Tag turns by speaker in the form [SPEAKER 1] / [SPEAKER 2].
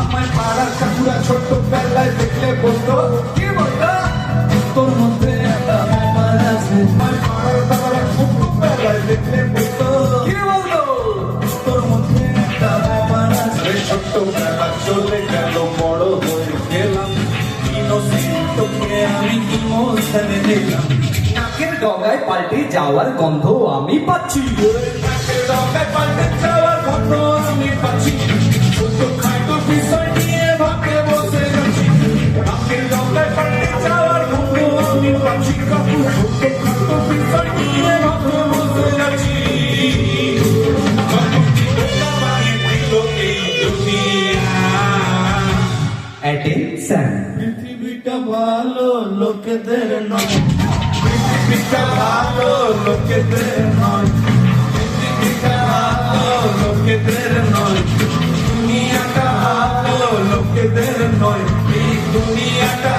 [SPEAKER 1] আমায় পাড়ার কাকুরা ছোট্ট বেলায় দেখলে বলতো, কি বলতো, তোর মধ্যে একটা ব্যাপার আছে। আমায় পাড়ার কাকুরা ছোট্ট বেলায় দেখলে বলতো, কি বলতো, তোর মধ্যে একটা ব্যাপার আছে। ছোট্ট বেলা চলে গেল, বড় হয়ে গেলাম, তোকে আমি ইমোশনে দেখলাম। নাকের ডগায় পাল্টে যাওয়ার গন্ধ আমি পাচ্ছি, নাকের ডগায় পাল্টে যাওয়ার গন্ধ আমি পাচ্ছি। ছোট খাটো বিষয় নিয়ে ভাবে বসে যাচ্ছি, নাকের ডগায় পাল্টে যাওয়ার গন্ধ আমি পাচ্ছি। কাকু ছোট খাটো বিষয় নিয়ে ভাবে বসে যাচ্ছি। Attention, পৃথিবীটা ভালো লোকেদের নয়, পৃথিবীটা ভালো লোকেদের নয়, পৃথিবীটা ভালো লোকেদের নয়, দুনিয়াটা ভালো লোকেদের নয়, এই দুনিয়াটা